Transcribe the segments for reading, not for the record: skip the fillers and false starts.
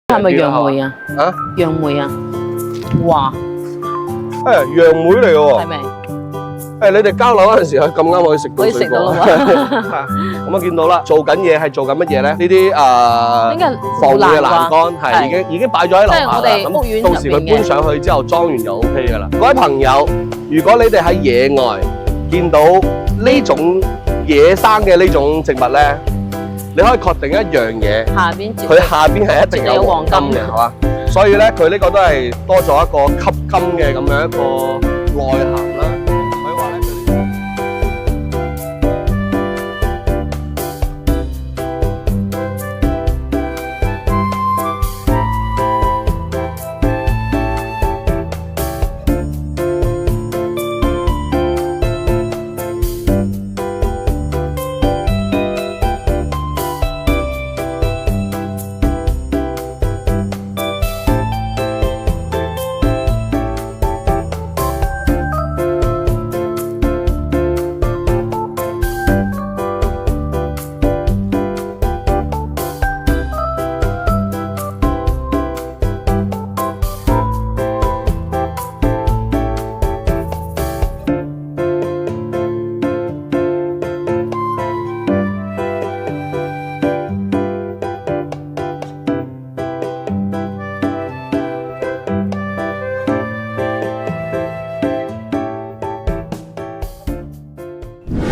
係咪楊梅啊？啊，楊梅啊？哇，楊梅嚟嘅喎。係咪？你哋交流嗰陣時，咁啱可以食到水果。可以食到咯咁啊，見到啦，做緊嘢係做緊乜嘢咧？呢啲呢個防護嘅欄欄杆係已經擺咗喺樓下啦。即係我哋屋苑入邊嘅到時佢搬上去之後裝完就 OK 噶啦。各位朋友，如果你哋喺野外見到呢種野生嘅呢種植物咧，你可以確定一樣嘢，下邊佢下邊係一定有黃金嘅，係嘛？所以咧，佢呢個都係多咗一個吸金嘅咁樣一個內涵啦。所以話咧，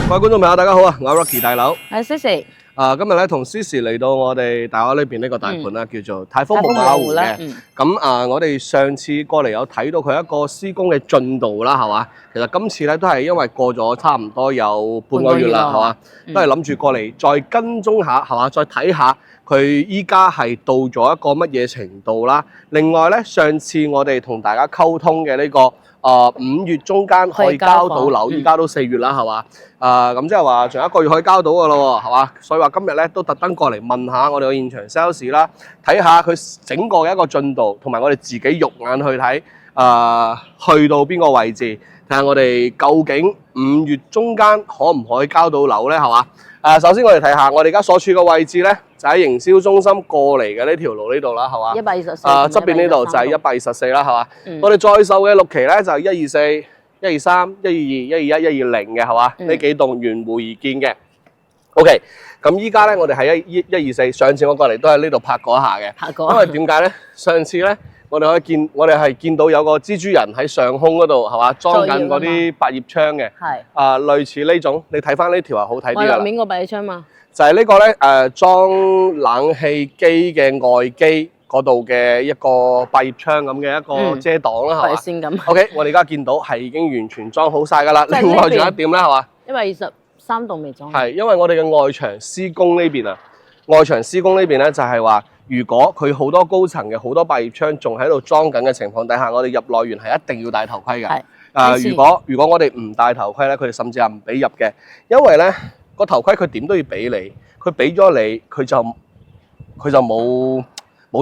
各位觀眾朋友，大家好啊！我係 Rocky 大佬。係 Cici，今日咧同 Cici 嚟到我哋大灣呢邊呢個大盤啦，叫做泰豐木馬湖嘅。咁我哋上次過嚟有睇到佢一個施工嘅進度啦，係嘛？其實今次咧都係因為過咗差唔多有半個月啦，係嘛？都係諗住過嚟再跟蹤下，係嘛？再睇下佢依家係到咗一個乜嘢程度啦。另外咧，上次我哋同大家溝通嘅呢個5月中間可以交到樓，依家都4月啦，係嘛？咁即係話仲有1個月可以交到㗎咯喎，係嘛？所以話今日咧都特登過嚟問下我哋個現場 sales 啦，睇下佢整個嘅一個進度，同埋我哋自己肉眼去睇，去到邊個位置，睇下我哋究竟5月中間可唔可以交到樓咧，係嘛？首先我哋睇下我哋而家所處嘅位置咧，就喺營銷中心過嚟嘅呢條路呢度啦，係嘛？124。側邊呢度就係124啦，係嘛？我哋在售嘅6期咧就係124、123、122、121、120嘅，係嘛？呢幾棟沿湖而建嘅。OK， 咁依家咧我哋喺124，上次我過嚟都喺呢度拍過一下嘅。拍過。因為點解咧？上次咧我哋係見到有個蜘蛛人喺上空嗰度，係嘛？裝緊嗰啲百葉窗嘅。係。類似呢種，你睇翻呢條係好睇啲㗎啦。面個百葉窗嘛。就係呢個咧裝冷氣機嘅外機嗰度嘅一個百葉窗咁嘅一個遮擋啦，係嘛？先咁。OK， 我哋而家見到係已經完全裝好晒㗎啦。另外仲有一點咧，係嘛？123棟未裝。係，因為我哋嘅外牆施工呢邊啊，外牆施工呢邊咧就係話，如果佢好多高層嘅好多百葉窗仲喺度裝緊嘅情況底下，我哋入內園係一定要戴頭盔㗎。係。如果我哋唔戴頭盔咧，佢哋甚至係唔俾入嘅，因為咧個頭盔佢點都要俾你，佢俾咗你，佢就冇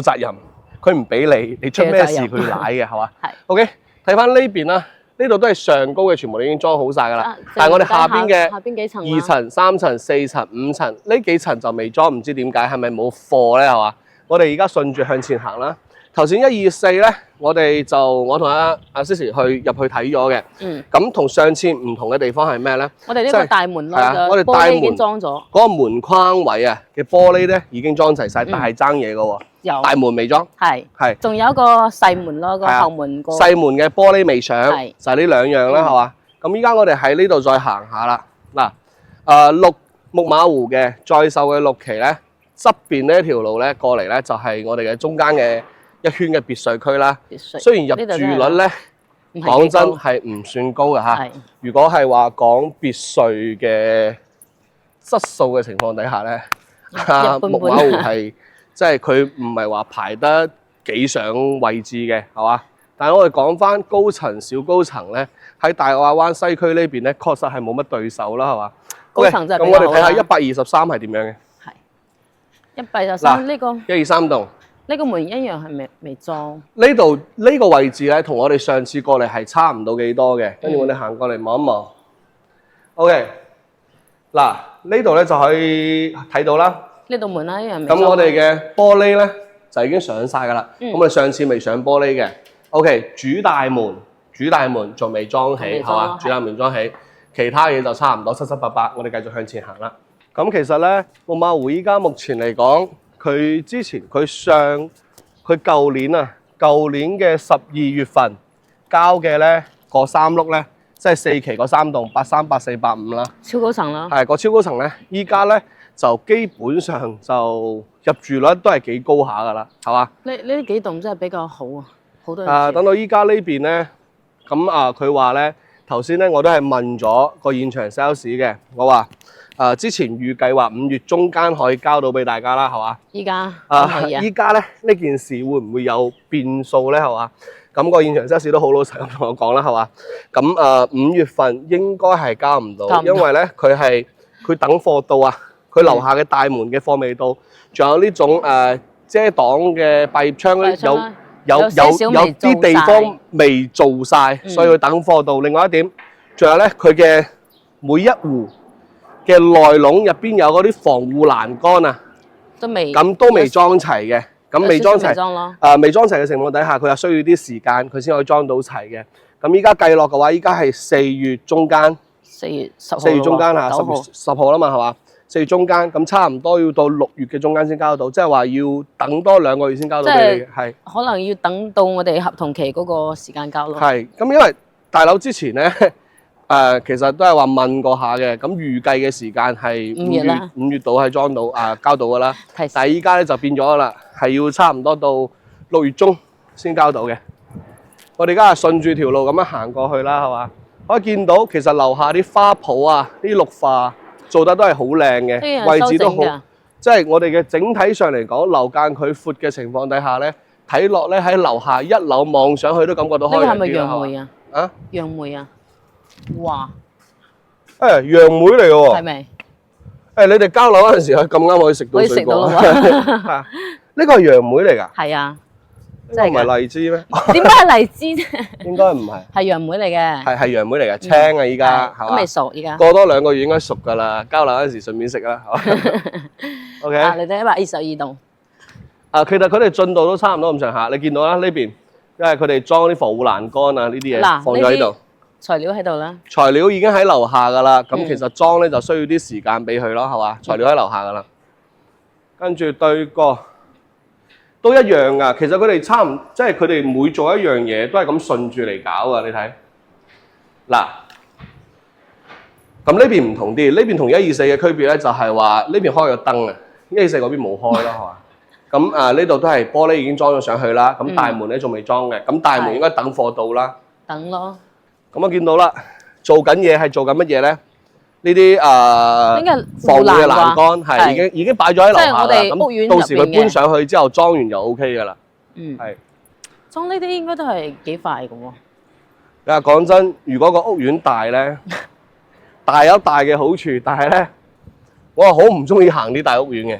責任，佢唔俾你，你出咩事佢賴嘅，係嘛？係。OK， 睇翻呢邊啦，呢度都係上高嘅，全部都已經裝好晒㗎啦。但係我哋下邊嘅幾層2層、3層、4層、5層呢幾層就未裝，唔知點解，係咪冇貨咧？係嘛？我哋而家順住向前行啦。頭先124咧，我同阿 Cici 入去睇咗嘅。咁同上次唔同嘅地方係咩咧？我哋呢個大門咯，我哋大門已經裝咗。嗰個門框位啊嘅玻璃咧已經裝齊晒，但係爭嘢嘅喎。有。大門未裝。係。仲有一個細門咯，個後門個。細門嘅玻璃未上，就係呢兩樣啦，係嘛？咁依家我哋喺呢度再行下啦。嗱，木馬湖嘅在售嘅6期咧，側邊呢一條路咧過嚟咧就係我哋嘅中間嘅一圈嘅別墅區啦，雖然入住率咧講真係唔算高嘅嚇。如果係話講別墅嘅質素嘅情況底下咧，木馬湖係即係佢唔係話排得幾上位置嘅，係嘛？但係我哋講翻高層小高層咧，喺大亞灣西區呢邊咧，確實係冇乜對手啦，係嘛？高層就咁我哋睇下123係點樣嘅？係123呢個123棟。呢個門一樣係未裝。呢度呢個位置咧，同我哋上次過嚟係差唔到幾多嘅。跟住我哋行過嚟望一望。OK， 嗱呢度咧就可以睇到啦。呢道門啦一樣未裝。咁我哋嘅玻璃咧就已經上晒㗎啦。咁我哋上次未上玻璃嘅。OK， 主大門仲未裝起，係嘛？主大門裝起，其他嘢就差唔多七七八八。我哋繼續向前行啦。咁其實咧，木馬湖依家目前嚟講，佢舊年嘅12月份交嘅咧，嗰3碌咧，即係4期嗰3棟83、84、85啦，超高層啦。係個超高層咧，依家咧就基本上就入住率都係幾高下㗎啦，係嘛？呢幾棟真係比較好啊，好多人住。等到依家呢邊咧，咁佢話咧，頭先咧我都係問咗個現場 sales 嘅，我話之前預計話5月中間可以交到俾大家啦，係嘛？依家咧呢件事會唔會有變數咧？係嘛？咁個現場 sales 都好老實咁同我講啦，係嘛？咁5月份應該係交唔到，因為咧佢等貨到啊，佢樓下嘅大門嘅貨未到，仲有呢種遮擋嘅百葉窗咧有啲地方未做晒，所以佢等貨到。另外一點，仲有咧佢嘅每一戶嘅內籠入邊有嗰啲防護欄杆啊，都未裝齊嘅。咁未裝齊，未裝齊嘅情況底下，佢又需要啲時間，佢先可以裝到齊嘅。咁依家計落嘅話，依家係4月中間，4月中間啊，10月10號啦嘛，係嘛？4月中間，咁差唔多要到6月嘅中間先交到，即係話要等多2個月先交到俾你嘅，係。可能要等到我哋合同期嗰個時間交咯。係，咁因為大樓之前咧，其實都係話問過下嘅，咁預計嘅時間係5月度係裝到交到㗎啦。但係依家咧就變咗啦，係要差唔多到6月中先交到嘅。我哋而家係順住條路咁樣行過去啦，係嘛？可以見到其實樓下啲花圃啊、啲綠化做得都係好靚嘅，位置都好。即係我哋嘅整體上嚟講，樓間佢闊嘅情況底下咧，睇落咧喺樓下1樓望上去都感覺到開揚啲。呢個係咪楊梅啊？楊梅啊！哇！楊梅嚟嘅喎。係咪？你哋交樓嗰陣時，咁啱可以食到水果。呢個係楊梅嚟㗎？係啊。呢個唔係荔枝咩？點解係荔枝啫？應該唔係。係楊梅嚟嘅。係楊梅嚟嘅，青啊依家，係嘛？都未熟依家。過多2個月應該熟㗎啦，交樓嗰陣時順便食啦。OK。你哋122棟。其實佢哋進度都差唔多咁上下，你見到啦呢邊，因為佢哋裝啲防護欄杆啊呢啲嘢放咗喺度。材料喺度啦，材料已經喺樓下噶啦，咁其實裝咧就需要啲時間俾佢咯，係嘛？材料喺樓下噶啦，跟住對角都一樣噶。其實佢哋即係佢哋每做一樣嘢都係咁順住嚟搞噶。你睇嗱，咁呢邊唔同啲，呢邊同124嘅區別咧就係話呢邊開咗燈啊，124嗰邊冇開咯，係嘛？咁呢度都係玻璃已經裝咗上去啦，咁大門咧仲未裝嘅，咁大門應該等貨到啦，等咯。咁我見到啦，做緊嘢係做緊乜嘢咧？呢啲防護嘅欄杆係已經擺咗喺樓下啦。咁到時佢搬上去之後裝完就 O K 㗎啦。係裝呢啲應該都係幾快嘅喎。講真，如果個屋苑大咧，大有大嘅好處，但係咧，我係好唔中意行啲大屋苑嘅，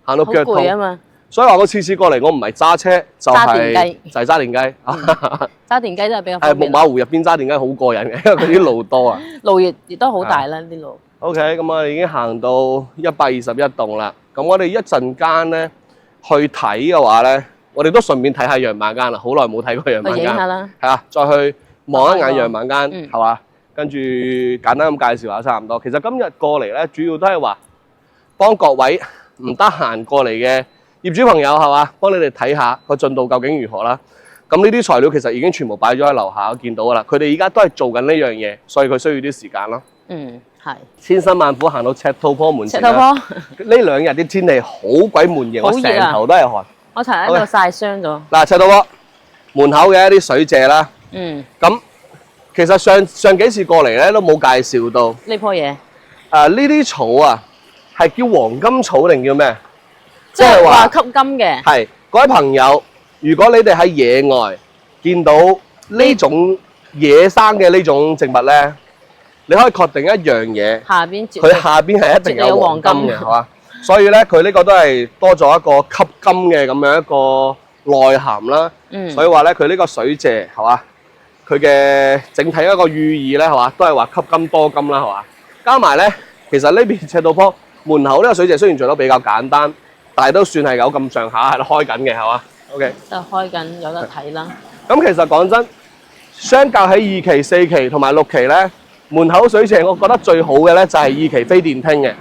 行到腳痛啊嘛。所以話我次次過嚟，我唔係揸車，就係揸電雞。揸電雞真係比較方便。木馬湖入邊揸電雞好過癮嘅，因為佢啲路多啊。路亦都好大啦，啲路。OK， 咁我哋已經行到121棟啦。咁我哋一陣間咧去睇嘅話咧，我哋都順便睇下樣板間啦。好耐冇睇過樣板間。去影下啦。係啊，再去望一眼樣板間，係嘛？跟住簡單咁介紹下差唔多。其實今日過嚟咧，主要都係話幫各位唔得閒過嚟嘅業主朋友係嘛，幫你哋睇下個進度究竟如何啦。咁呢啲材料其實已經全部擺咗喺樓下，我見到噶啦。佢哋而家都係做緊呢樣嘢，所以佢需要啲時間咯。係。千辛萬苦行到赤兔坡門前啦。呢2日啲天氣好鬼悶熱，我成頭都係汗。我尋日喺度曬傷咗。嗱，赤兔坡門口嘅一啲水謝啦。咁其實上幾次過嚟咧都冇介紹到呢棵嘢。呢啲草啊，係叫黃金草定叫咩？即係話吸金嘅。係，各位朋友，如果你哋喺野外見到呢種野生嘅呢種植物咧，你可以確定一樣嘢，佢下邊係一定有黃金嘅，係嘛？所以咧，佢呢個都係多咗一個吸金嘅咁樣一個內涵啦。所以話咧，佢呢個水謝係嘛？佢嘅整體一個寓意咧係嘛？都係話吸金多金啦係嘛？加埋咧，其實呢邊赤兔坡門口呢個水謝雖然做得比較簡單。但係都算係有咁上下喺度開緊嘅，係嘛 ？OK， 都係開緊，有得睇啦。咁其實講真，相較喺2期、4期同埋6期咧，門口水池我覺得最好嘅咧就係2期飛電廳嘅，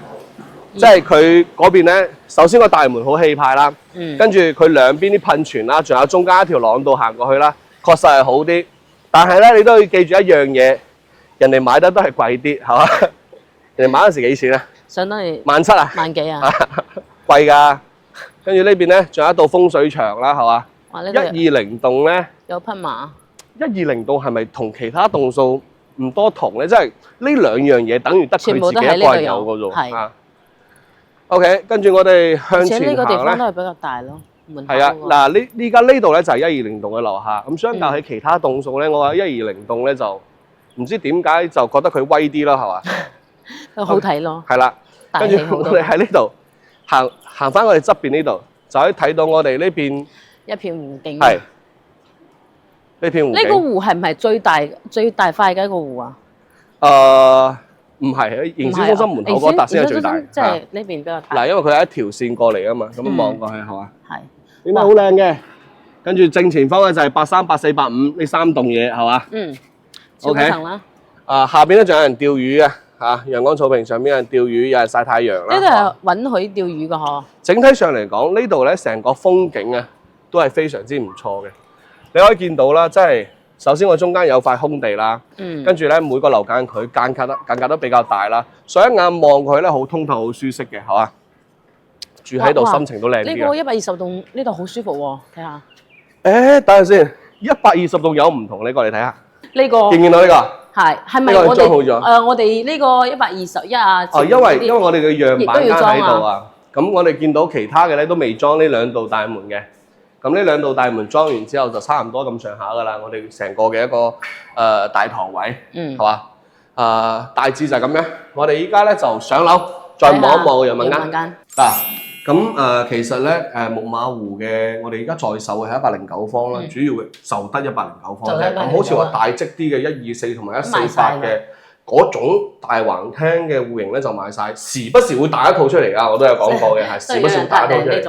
即係佢嗰邊咧，首先個大門好氣派啦，跟住佢兩邊啲噴泉啦，仲有中間一條廊道行過去啦，確實係好啲。但係咧，你都要記住一樣嘢，人哋買得都係貴啲，係嘛？人哋買嗰時幾錢咧？相當於17000啊？萬幾啊？貴㗎。跟住呢邊咧，仲有一道風水牆啦，係嘛？120棟咧，有匹馬。120棟係咪同其他棟數唔多同咧？即係呢兩樣嘢等於得佢自己一個人有嘅啫。係。OK， 跟住我哋向前行咧。而且呢個地方都係比較大咯。係啊，嗱依家呢度咧就係120棟嘅樓下，咁相較喺其他棟數咧，我覺得120棟咧就唔知點解就覺得佢威啲啦，係嘛？好睇咯。係啦，跟住我哋喺呢度行翻我哋側邊呢度，就可以睇到我哋呢邊一片湖景。係呢片湖景。呢個湖係唔係最大塊嘅一個湖啊？唔係喺營銷中心門口嗰笪先係最大，即係呢邊比較大。嗱，因為佢係一條線過嚟啊嘛，咁望過去係嘛？係。點解好靚嘅？跟住正前方咧就係83、84、85呢3棟嘢係嘛？OK。下邊咧仲有人釣魚嘅嚇，陽光草坪上邊有人釣魚，有人曬太陽啦。呢度係允許釣魚嘅嗬。整體上嚟講，呢度咧成個風景啊都係非常之唔錯嘅。你可以見到啦，即係首先我中間有塊空地啦，跟住咧每個樓間佢間隔都比較大啦，所以一眼望過去咧好通透、好舒適嘅，係嘛？住喺度心情都靚啲。呢個120棟呢度好舒服喎，睇下。等陣先，120棟有唔同，你過嚟睇下。呢個見唔見到呢個？係咪我哋我哋呢個121啊？因為我哋嘅樣板間喺度啊，咁我哋見到其他嘅咧都未裝呢2道大門嘅。咁呢2道大門裝完之後就差唔多咁上下噶啦，我哋成個嘅一個大堂位，係嘛？大致就係咁樣。我哋依家咧就上樓，再望一望個陽板間。嗱，咁其實咧木馬湖嘅我哋而家在售嘅係109方啦，主要嘅就得109方啫。咁好似話大積啲嘅124同埋148嘅嗰種大橫廳嘅戶型咧就賣晒，時不時會打一套出嚟㗎，我都有講過嘅，係時不時會打一套出嚟。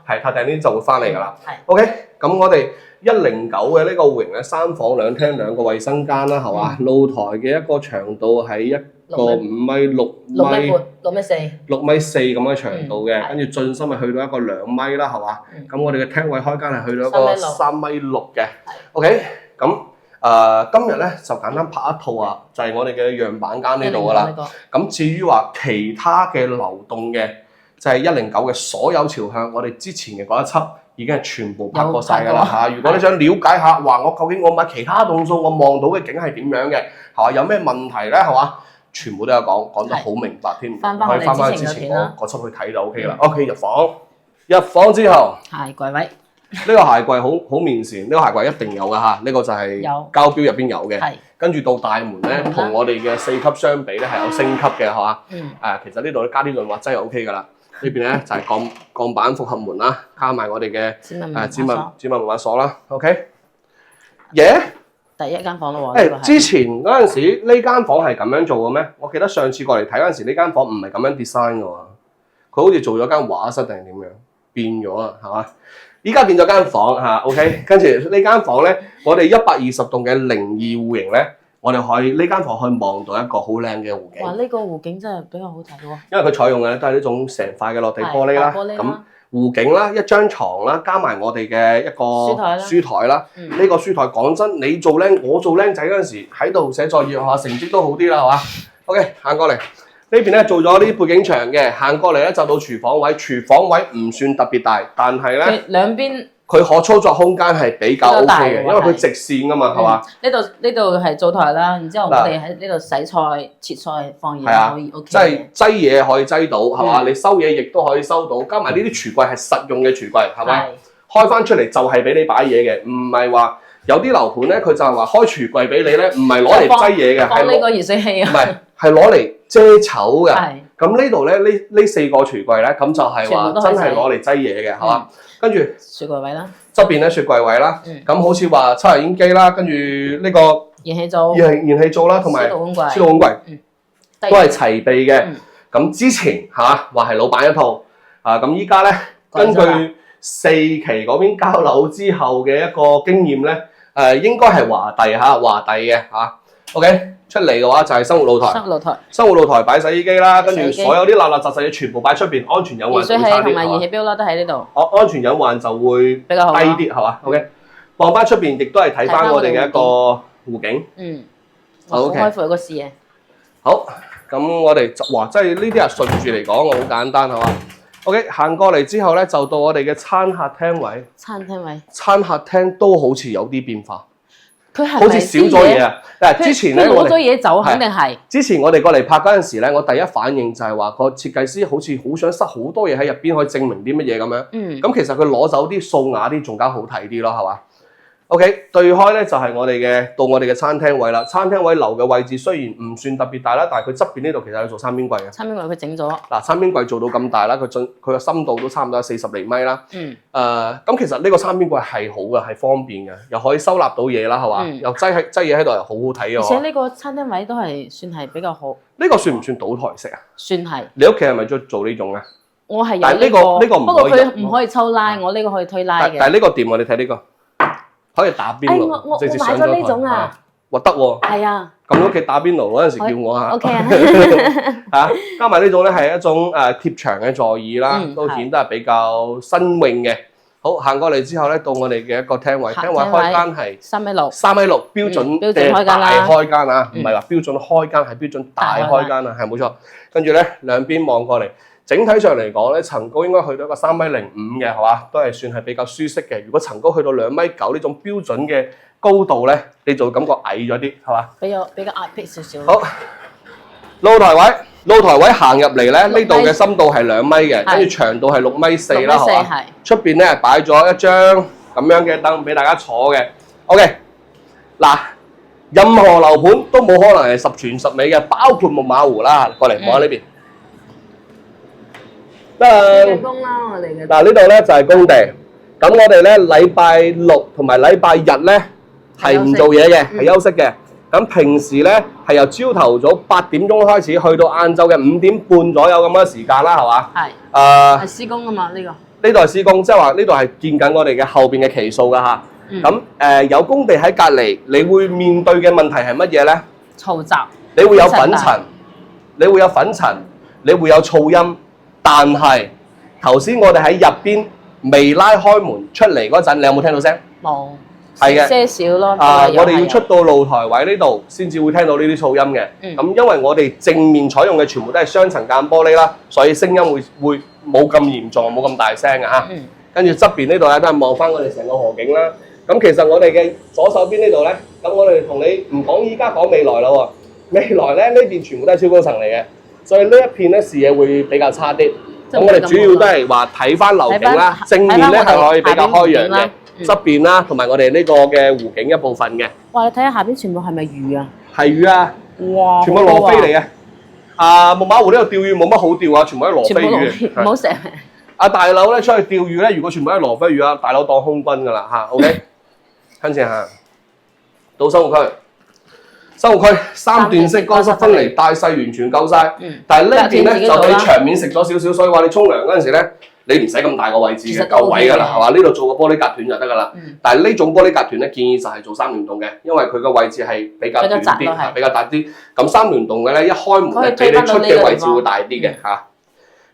係拍訂呢就會翻嚟㗎啦。OK，咁我哋109嘅呢個戶型咧，3房2廳2個衞生間啦，係嘛？露台嘅一個長度係一個5米6米6米4咁嘅長度嘅，跟住進深係去到一個2米啦，係嘛？咁我哋嘅廳位開間係去到一個3米6嘅。OK，咁。今日咧就簡單拍一套啊，就係我哋嘅樣板間呢度噶啦。咁至於話其他嘅流動嘅，就係109嘅所有朝向，我哋之前嘅嗰一輯已經係全部拍過晒噶啦嚇。如果你想了解下，話我究竟我買其他棟數，我望到嘅景係點樣嘅，係嘛？有咩問題咧，係嘛？全部都有講得好明白添，可以翻返之前嗰輯去睇就 OK 啦。OK， 入房之後，鞋櫃位。呢個鞋櫃好面善，呢個鞋櫃一定有㗎嚇，呢個就係膠標入邊有嘅。跟住到大門咧，同我哋嘅4級相比咧係有升級嘅，係嘛？其實呢度加啲潤滑劑就 OK 㗎啦。呢邊咧就係鋼板複合門啦，加埋我哋嘅指紋密碼鎖啦。OK， 第一間房咯喎。之前嗰陣時呢間房係咁樣做嘅咩？我記得上次過嚟睇嗰陣時，呢間房唔係咁樣 design 嘅喎，佢好似做咗間畫室定係點樣變咗啊？係嘛？依家變咗間房嚇 ，OK， 跟住呢間房咧，我哋120棟嘅02戶型咧，我哋可以呢間房可以望到一個好靚嘅湖景。哇！呢個湖景真係比較好睇喎。因為佢採用嘅都係呢種成塊嘅落地玻璃啦，咁湖景啦，一張床啦，加埋我哋嘅一個書台啦。呢個書台講真，你做僆，我做僆仔嗰陣時喺度寫作業嚇，成績都好啲啦，係嘛 ？OK， 行過嚟。呢邊咧做咗啲背景牆嘅，行過嚟咧就到廚房位。廚房位唔算特別大，但係咧兩邊佢可操作空間係比較 OK 嘅，因為佢直線㗎嘛，係嘛？呢度係灶台啦，然之後我哋喺呢度洗菜、切菜、放嘢可以 OK。即係擠嘢可以擠到，係嘛？你收嘢亦都可以收到，加埋呢啲櫥櫃係實用嘅櫥櫃，係咪？開翻出嚟就係俾你擺嘢嘅，唔係話有啲樓盤咧，佢就係話開櫥櫃俾你咧，唔係攞嚟擠嘢嘅，放呢個熱水器啊，唔係係攞嚟遮醜嘅。咁呢度咧，呢4個櫥櫃咧，咁就係話真係攞嚟擠嘢嘅，係嘛？跟住雪櫃位啦，側邊咧雪櫃位啦，咁好似話抽油煙機啦，跟住呢個燃氣灶、燃氣灶啦，同埋書道碗櫃都係齊備嘅。咁之前話係老闆一套，咁依家咧根據4期嗰邊交樓之後嘅一個經驗咧，應該係華帝嘅嚇。OK， 出嚟嘅話就係生活露台，生活露台擺洗衣機啦，跟住所有啲垃雜嘢全部擺出邊，安全隱患會差啲。熱水器同埋熱氣錶啦，都喺呢度。安全隱患就會比較低啲，係嘛 ？OK， 放翻出邊亦都係睇翻我哋嘅一個湖景。好開闊個視野。好，咁我哋哇，即係呢啲係順住嚟講，好簡單係嘛 ？OK， 行過嚟之後咧，就到我哋嘅餐客廳位。餐客廳都好似有啲變化。佢係好似少咗嘢啊！但之前咧，攞咗嘢走，肯定係。之前我哋過嚟拍嗰陣時咧，我第一反應就係話個設計師好似好想塞好多嘢喺入邊，可以證明啲乜嘢咁樣。咁其實佢攞走啲素雅啲，仲加好睇啲咯，係嘛？ OK， 對開咧就係我哋嘅餐廳位啦。餐廳位留嘅位置雖然唔算特別大啦，但係佢側邊呢度其實有做餐邊櫃嘅。餐邊櫃佢整咗。嗱，餐邊櫃做到咁大啦，佢個深度都差唔多40厘米啦。咁其實呢個餐邊櫃係好嘅，係方便嘅，又可以收納到嘢啦，係嘛？又擠嘢喺度，又好好睇嘅。而且呢個餐廳位都係算係比較好。呢個算唔算倒台式啊？算係。你屋企係咪中意做呢種啊？我係有呢個，不過佢唔可以抽拉，我呢個可以推拉嘅。但係呢個掂喎，你睇呢個。可以打邊爐，我買咗呢種啊！哇得喎，係啊！咁你屋企打邊爐嗰陣時叫我嚇，OK 啊！嚇，加埋呢種咧係一種貼牆嘅座椅啦，都顯得係比較新穎嘅。好，行過嚟之後咧，到我哋嘅一個廳位，廳位開間係3.6米，3.6米標準嘅大開間啊，唔係話標準開間，係標準大開間啊，係冇錯。跟住咧兩邊望過嚟。整體上嚟講咧，層高應該去到一個3.05米嘅，係嘛？都係算係比較舒適嘅。如果層高去到2.9米呢種標準嘅高度咧，你就會感覺矮咗啲，係嘛？比較壓迫少少。好，露台位行入嚟咧，呢度嘅深度係2米嘅，跟住長度係6.4米啦，係嘛？出邊咧擺咗一張咁樣嘅凳俾大家坐嘅。OK， 嗱，任何樓盤都冇可能係10全10美嘅，包括木馬湖啦。過嚟望下呢邊。工啦，我哋嘅嗱呢度咧就係工地，咁我哋咧禮拜6同埋禮拜日咧係唔做嘢嘅，係休息嘅。咁平時咧係由朝頭早8點鐘開始，去到晏晝嘅5點半左右咁嘅時間啦，係嘛？係。係施工啊嘛，呢個。呢度係施工，即係話呢度係建緊我哋嘅後邊嘅期數㗎嚇。咁有工地喺隔離，你會面對嘅問題係乜嘢咧？嘈雜。你會有粉塵，你會有噪音。但係頭先我哋喺入邊未拉開門出嚟嗰陣，你有冇聽到聲？冇，係嘅，些少咯。我哋要出到露台位呢度先至會聽到呢啲噪音嘅。咁因為我哋正面採用嘅全部都係雙層間玻璃啦，所以聲音會冇咁嚴重，冇咁大聲嘅嚇。跟住側邊呢度咧都係望翻我哋成個河景啦。咁其實我哋嘅左手邊呢度咧，咁我哋同你唔講依家講未來啦喎。未來咧呢邊全部都係超高層嚟嘅。所以呢一片咧視野會比較差啲，咁我哋主要都係話睇翻樓景啦，正面咧係可以比較開揚嘅，側邊啦，同埋我哋呢個嘅湖景一部分嘅。哇！你睇下下邊全部係咪魚啊？係魚啊！哇！全部羅非嚟嘅。木馬湖呢度釣魚冇乜好釣啊，全部都係羅非魚。唔好食。大佬咧出去釣魚咧，如果全部都係羅非魚啊，大佬當空軍㗎啦嚇。OK， 跟住行到生活區。生活區3段式乾濕分離，大細完全夠晒。但係呢邊咧就俾牆面食咗少少，所以話你沖涼嗰陣時咧，你唔使咁大個位置嘅，夠位㗎啦，係嘛？呢度做個玻璃隔斷就得㗎啦。但係呢種玻璃隔斷咧，建議就係做3聯動嘅，因為佢個位置係比較短啲，比較大啲。咁3聯動嘅咧，一開門咧，俾你出嘅位置會大啲嘅嚇。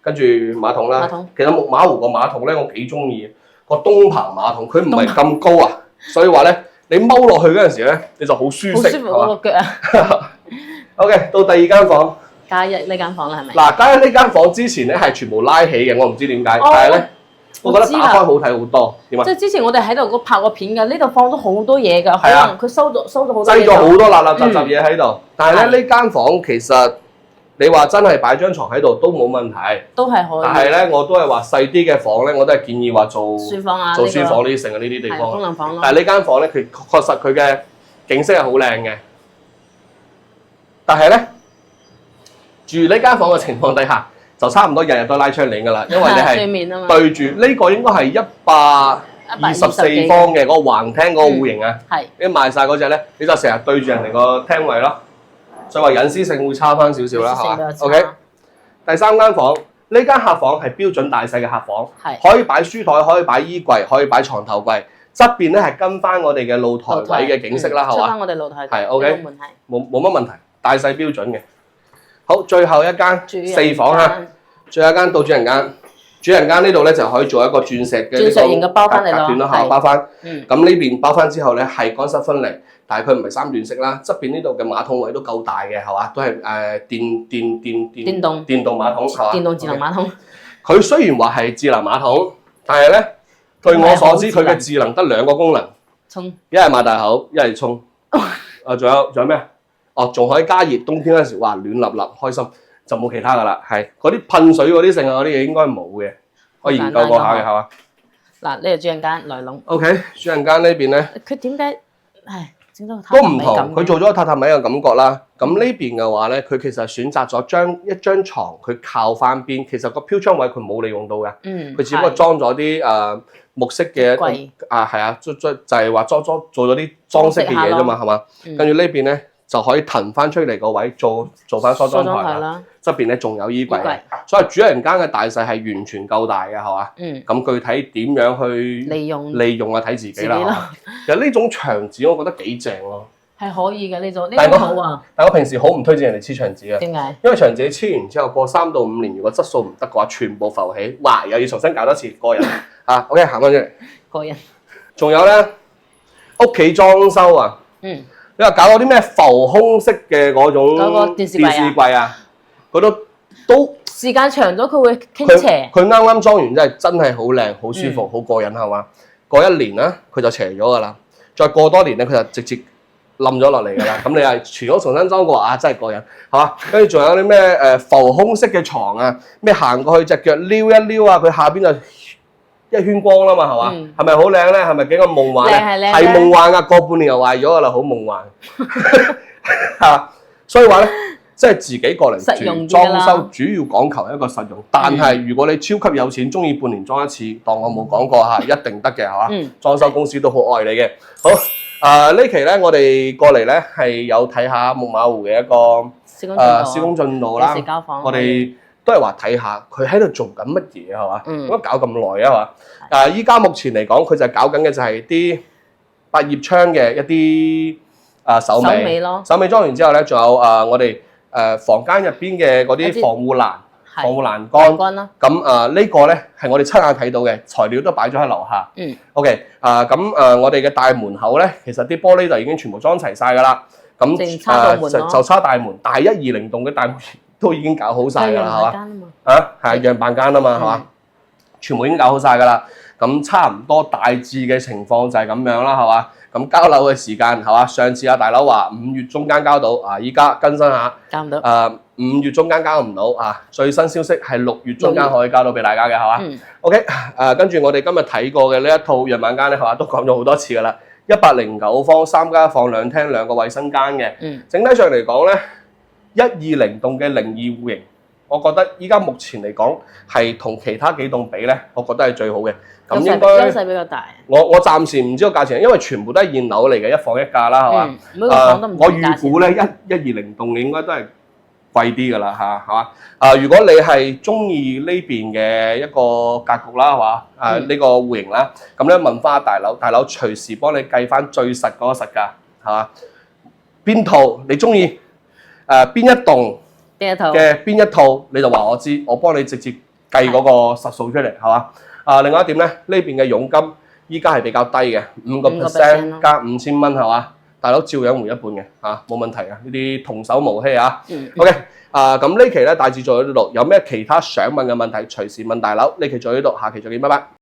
跟住馬桶啦，其實木馬湖個馬桶咧，我幾中意個東棚馬桶，佢唔係咁高啊，所以話咧。你踎落去嗰陣時咧，你就好舒適，好舒服嗰個腳啊。OK， 到第二間房。加一呢間房啦，係咪？嗱，加一呢間房之前咧係全部拉起嘅，我唔知點解，但係咧，我覺得打開好睇好多。點啊？即係之前我哋喺度拍過片㗎，呢度放咗好多嘢㗎，可能佢收咗好多嘢。擠咗好多垃垃雜雜嘢喺度，但係咧呢間房其實。你話真係擺張床喺度都冇問題，都係可以。但係咧，我都係話細啲嘅房咧，我都係建議話做書房啊，做書房呢啲成嘅呢啲地方。功能房咯。但係呢間房咧，佢確實佢嘅景色係好靚嘅。但係咧，住呢間房嘅情況底下，就差唔多日日都拉窗簾㗎啦，因為你係對住呢個應該係124方嘅嗰個橫廳嗰個戶型啊。係。你賣晒嗰隻咧，你就成日對住人哋個廳位咯。所以話隱私性會差翻少少啦，係嘛 ？OK， 第三間房呢間客房係標準大細嘅客房，係可以擺書台，可以擺衣櫃，可以擺床頭櫃。側邊咧係跟翻我哋嘅露台位嘅景色啦，係嘛？出翻我哋露台係 OK， 冇乜問題，大細標準嘅。好，最後一間4房嚇，最後一間到主人間。主人間呢度咧就可以做一個鑽石嘅鑽石型嘅包翻嚟咯，係包翻。咁呢邊包翻之後咧係乾濕分離，但係佢唔係3段式啦。側邊呢度嘅馬桶位都夠大嘅，係嘛？都係電動馬桶，係嘛？電動智能馬桶。佢雖然話係智能馬桶，但係咧據我所知，佢嘅智能得2個功能，沖一係擘大口，一係沖。仲有咩？仲可以加熱，冬天嗰陣時哇暖立立，開心。就冇其他噶啦，係嗰啲噴水嗰啲剩啊嗰啲嘢應該冇嘅，可以研究過下嘅係嘛？嗱，呢個主人間來龍。OK， 主人間呢邊咧，佢點解整到都唔同，佢做咗個榻榻米嘅感覺啦。咁呢邊嘅話咧，佢其實選擇咗將一張床佢靠翻邊，其實個飄窗位佢冇利用到嘅，佢只不過裝咗啲木飾嘅係啊，就係話做咗啲裝飾嘅嘢啫嘛，係嘛？跟住呢邊咧。就可以騰翻出嚟個位做翻梳妝台啦。側邊咧仲有衣櫃，所以主人間嘅大細係完全夠大嘅，係嘛？咁具體點樣去利用啊？睇自己啦。其實呢種牆紙我覺得幾正咯。係可以嘅呢種，呢個好啊。但我平時好唔推薦人哋黐牆紙啊。點解？因為牆紙黐完之後過3到5年，如果質素唔得嘅話，全部浮起，哇！又要重新搞多次，過癮啊 ！OK， 行翻出嚟。過癮。仲有咧，屋企裝修啊。你話搞嗰啲咩浮空式嘅嗰種電視櫃啊，佢都時間長咗佢會傾斜。佢啱啱裝完真係好靚、好舒服、好過癮係嘛？過1年啦，佢就斜咗㗎啦。再過多年咧，佢就直接冧咗落嚟㗎啦。咁你係全屋重新裝過啊，真係過癮係嘛？跟住仲有啲咩浮空式嘅床啊，咩行過去隻腳撩一撩啊，佢下邊就一圈光啦嘛，係嘛？係咪好靚咧？係咪幾個夢幻咧？係夢幻㗎，過半年又壞咗㗎啦，好夢幻嚇。所以話咧，即係自己過嚟住裝修，主要講求一個實用。但係如果你超級有錢，中意半年裝一次，當我冇講過嚇，一定得嘅係嘛？裝修公司都好愛你嘅。好，呢期咧，我哋過嚟咧係有睇下木馬湖嘅一個施工進度啦。我哋都係話睇下佢喺度做緊乜嘢係嘛？點解搞咁耐啊？係嘛？依家目前嚟講，佢就搞緊嘅就係啲百葉窗嘅一啲手尾咯。手尾裝完之後咧，仲有我哋房間入邊嘅嗰啲防護欄杆啦。咁呢個咧係我哋親眼睇到嘅，材料都擺咗喺樓下。OK， 咁我哋嘅大門口咧，其實啲玻璃就已經全部裝齊晒㗎啦。咁就差大門，大120棟嘅大門都已經搞好晒㗎啦，係嘛？係樣板間啊嘛，係嘛？全部已經搞好晒㗎啦。咁差唔多大致嘅情況就係咁樣啦，係嘛？咁交樓嘅時間係嘛？上次大佬話5月中間交到，依家更新下，交唔到。5月中間交唔到啊！最新消息係6月中間可以交到俾大家嘅，係嘛？OK， 跟住我哋今日睇過嘅呢一套樣板間咧，係嘛？都講咗好多次㗎啦。109方3間房2廳2個衞生間嘅。整體上嚟講咧，120棟嘅02戶型，我覺得依家目前嚟講係同其他幾棟比咧，我覺得係最好嘅。咁應該優勢比較大。我暫時唔知個價錢，因為全部都係現樓嚟嘅，1房1價啦，係嘛？每個房都唔同價錢。我預估咧120棟嘅應該都係貴啲㗎啦，係嘛？如果你係中意呢邊嘅一個格局啦，係嘛？呢個戶型啦，咁咧問翻大樓隨時幫你計翻最實嗰個實價，係嘛？邊套你中意？邊一棟嘅邊一套你就話我知，我幫你直接計嗰個實數出嚟，係嘛？另外一點咧，呢邊嘅佣金依家係比較低嘅，5% 加5000蚊，係嘛？大佬照樣回一半嘅，冇問題嘅，呢啲童叟無欺啊。OK， 咁呢期咧大致做到呢度，有咩其他想問嘅問題隨時問大佬。呢期做到呢度，下期再見，拜拜。